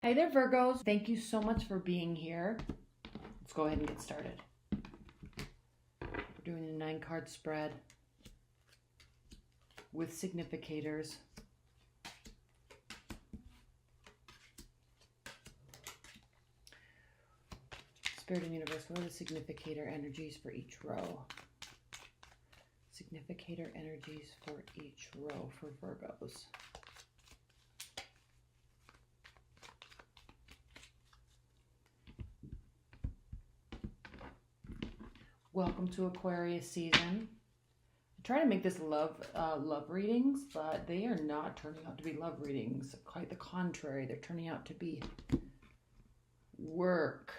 Hi there, Virgos. Thank you so much for being here. Let's go ahead and get started. We're doing a 9-card spread with significators. Spirit and Universe, what are the significator energies for each row? Significator energies for each row for Virgos. Welcome to Aquarius season. I try to make this love readings, but they are not turning out to be love readings. Quite the contrary. They're turning out to be work,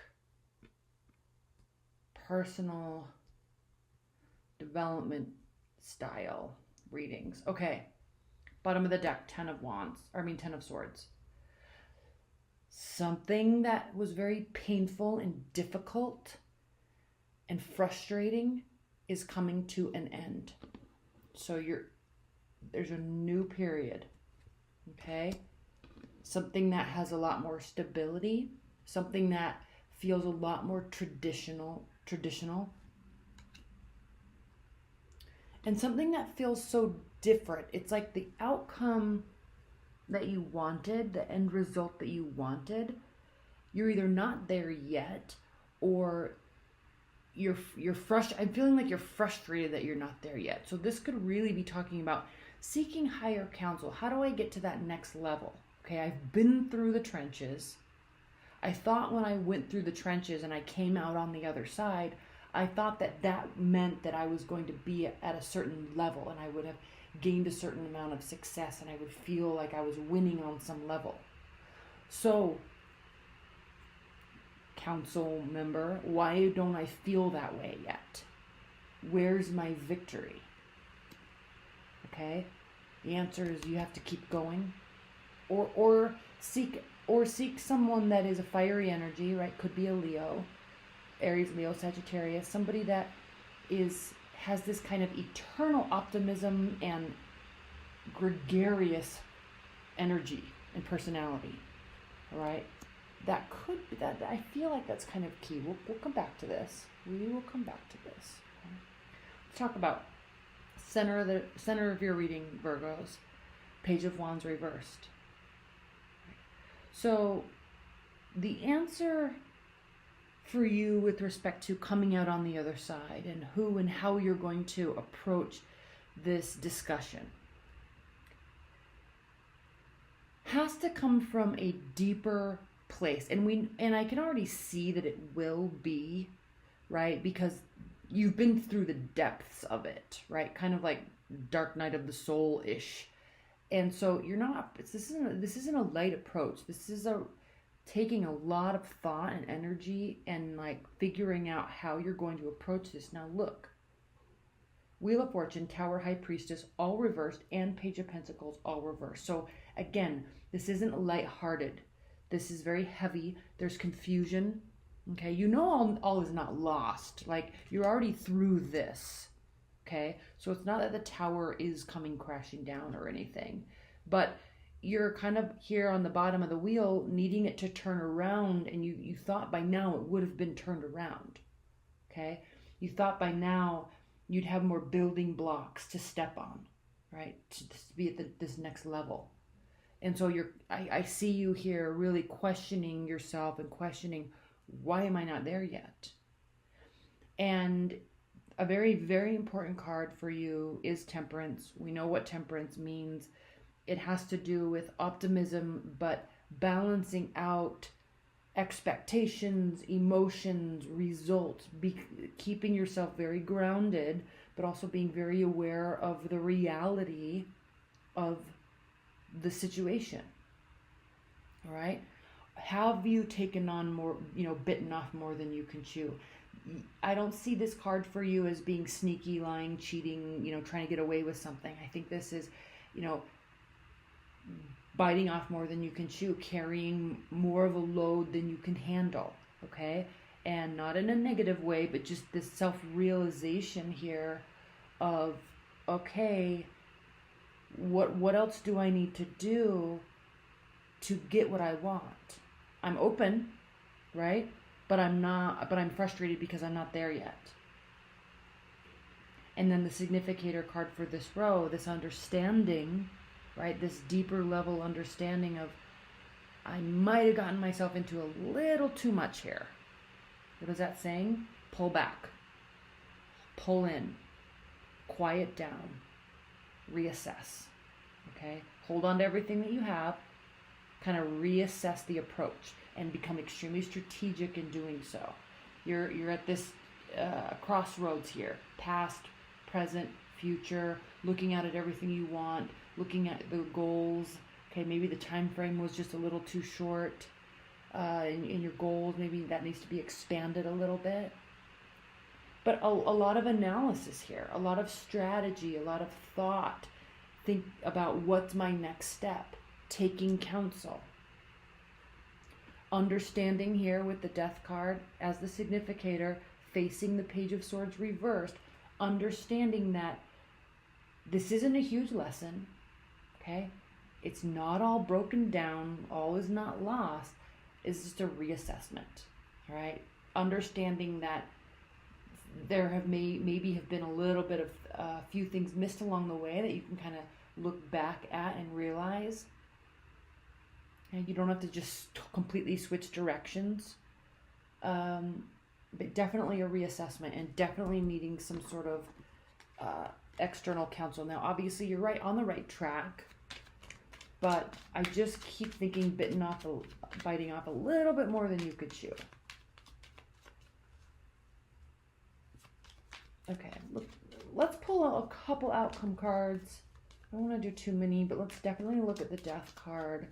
personal development style readings. Okay. Bottom of the deck, 10 of Swords. Something that was very painful and difficult and frustrating is coming to an end. So there's a new period. Okay? Something that has a lot more stability, something that feels a lot more traditional, and something that feels so different. It's like the outcome that you wanted, the end result that you wanted, you're either not there yet, or you're frustrated. I'm feeling like you're frustrated that you're not there yet. So this could really be talking about seeking higher counsel. How do I get to that next level? Okay, I've been through the trenches. I thought when I went through the trenches and I came out on the other side, I thought that meant that I was going to be at a certain level and I would have gained a certain amount of success and I would feel like I was winning on some level. So, council member, why don't I feel that way yet? Where's my victory? Okay? The answer is you have to keep going, or seek someone that is a fiery energy, right? Could be a Leo, Aries, Leo, Sagittarius, somebody that has this kind of eternal optimism and gregarious energy and personality. All right? That could be that. I feel like that's kind of key. We'll come back to this. We will come back to this. Okay? Let's talk about center of your reading, Virgos. Page of Wands reversed. So the answer for you with respect to coming out on the other side and who and how you're going to approach this discussion has to come from a deeper place, and I can already see that it will be, right? Because you've been through the depths of it, right? Kind of like Dark Night of the Soul-ish. And so this isn't a light approach. This is taking a lot of thought and energy and like figuring out how you're going to approach this. Now look, Wheel of Fortune, Tower, High Priestess, all reversed, and Page of Pentacles, all reversed. So again, this isn't lighthearted. This is very heavy. There's confusion. Okay, you know all is not lost. Like, you're already through this. Okay, so it's not that the tower is coming crashing down or anything, but you're kind of here on the bottom of the wheel needing it to turn around, and you thought by now it would have been turned around. Okay, you thought by now you'd have more building blocks to step on, right, to be at this next level. And so I see you here really questioning yourself and questioning, why am I not there yet? And a very, very important card for you is Temperance. We know what Temperance means. It has to do with optimism, but balancing out expectations, emotions, results, keeping yourself very grounded, but also being very aware of the reality of the situation. All right? Have you taken on more, bitten off more than you can chew? I don't see this card for you as being sneaky, lying, cheating, trying to get away with something. I think this is, biting off more than you can chew, carrying more of a load than you can handle, okay? And not in a negative way, but just this self-realization here of, okay, what else do I need to do to get what I want? I'm open, right? But I'm frustrated because I'm not there yet. And then the significator card for this row, this understanding, right? This deeper level understanding of, I might have gotten myself into a little too much here. What is that saying? Pull back, pull in, quiet down, reassess, okay? Hold on to everything that you have, kind of reassess the approach and become extremely strategic in doing so. You're at this crossroads here, past, present, future, looking at everything you want, looking at the goals. Okay, maybe the time frame was just a little too short in your goals. Maybe that needs to be expanded a little bit. But a lot of analysis here, a lot of strategy, a lot of thought. Think about what's my next step, taking counsel. Understanding here with the Death card as the significator, facing the Page of Swords reversed, understanding that this isn't a huge lesson, okay? It's not all broken down, all is not lost. It's just a reassessment, all right? Understanding that there have maybe have been a little bit of a few things missed along the way that you can kind of look back at and realize. And you don't have to just completely switch directions. But definitely a reassessment and definitely needing some sort of external counsel. Now, obviously, you're on the right track, but I just keep thinking biting off a little bit more than you could chew. Okay, let's pull out a couple outcome cards. I don't want to do too many, but let's definitely look at the Death card.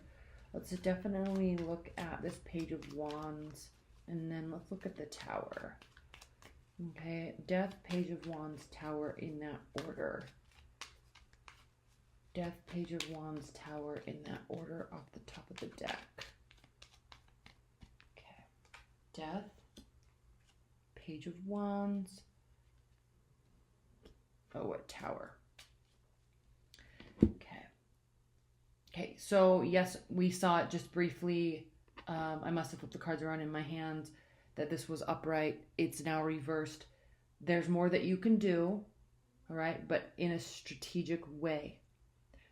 Let's definitely look at this Page of Wands. And then let's look at the Tower. Okay, Death, Page of Wands, Tower in that order. Death, Page of Wands, Tower in that order off the top of the deck. Okay, Death, Page of Wands. Oh, what Tower? Okay. Okay, so yes, we saw it just briefly. I must have flipped the cards around in my hands, that this was upright. It's now reversed. There's more that you can do, all right, but in a strategic way.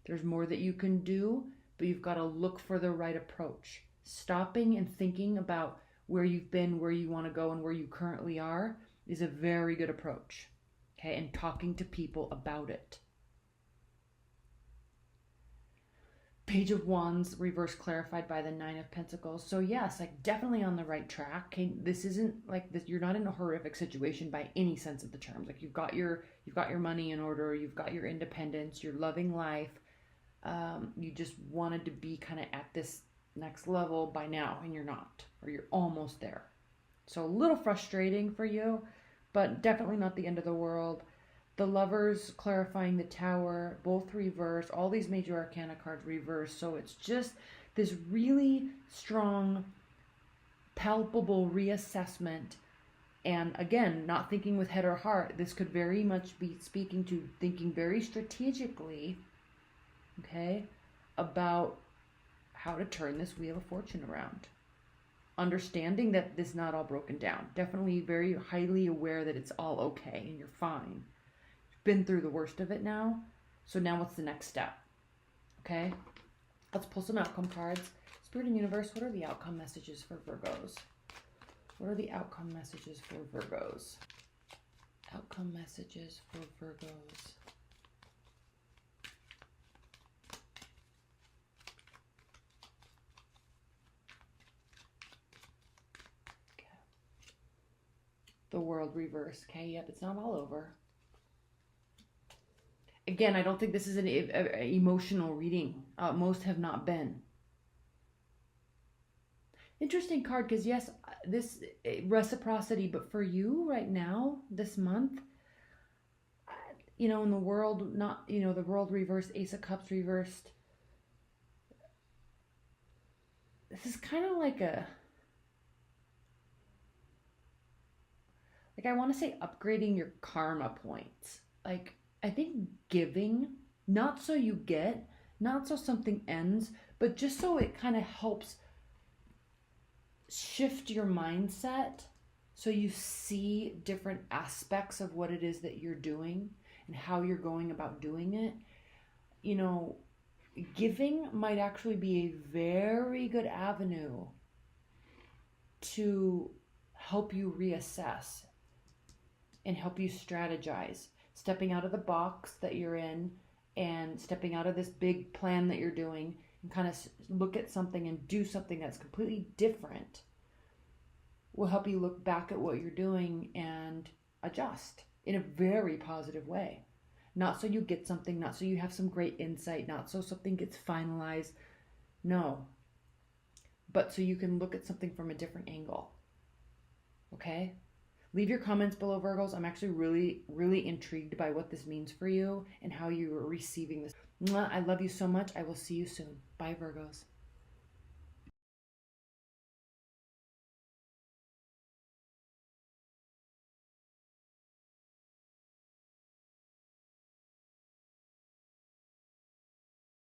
There's more that you can do, but you've got to look for the right approach. Stopping and thinking about where you've been, where you want to go, and where you currently are is a very good approach, okay, and talking to people about it. Page of Wands, reverse clarified by the Nine of Pentacles. So yes, like definitely on the right track. Okay, this isn't like this. You're not in a horrific situation by any sense of the terms. Like you've got your money in order. You've got your independence. You're loving life. You just wanted to be kind of at this next level by now, and you're not, or you're almost there. So a little frustrating for you, but definitely not the end of the world. The Lovers clarifying the Tower, both reversed, all these major arcana cards reversed. So it's just this really strong, palpable reassessment. And again, not thinking with head or heart. This could very much be speaking to thinking very strategically, okay, about how to turn this Wheel of Fortune around. Understanding that this is not all broken down. Definitely very highly aware that it's all okay and you're fine. Been through the worst of it now, so now what's the next step? Okay, let's pull some outcome cards. Spirit and Universe, what are the outcome messages for Virgos? What are the outcome messages for Virgos? Outcome messages for Virgos. Okay. The World reverse. Okay, yep, it's not all over. Again, I don't think this is an emotional reading. Most have not been. Interesting card, because yes, this reciprocity, but for you right now, this month, you know, in the world, not, you know, the World reversed, Ace of Cups reversed. This is kind of like I want to say upgrading your karma points. Like, I think giving, not so you get, not so something ends, but just so it kind of helps shift your mindset so you see different aspects of what it is that you're doing and how you're going about doing it. You know, giving might actually be a very good avenue to help you reassess and help you strategize, stepping out of the box that you're in and stepping out of this big plan that you're doing and kind of look at something and do something that's completely different will help you look back at what you're doing and adjust in a very positive way. Not so you get something, not so you have some great insight, not so something gets finalized. No. But so you can look at something from a different angle. Okay? Leave your comments below, Virgos. I'm actually really, really intrigued by what this means for you and how you are receiving this. I love you so much. I will see you soon. Bye, Virgos.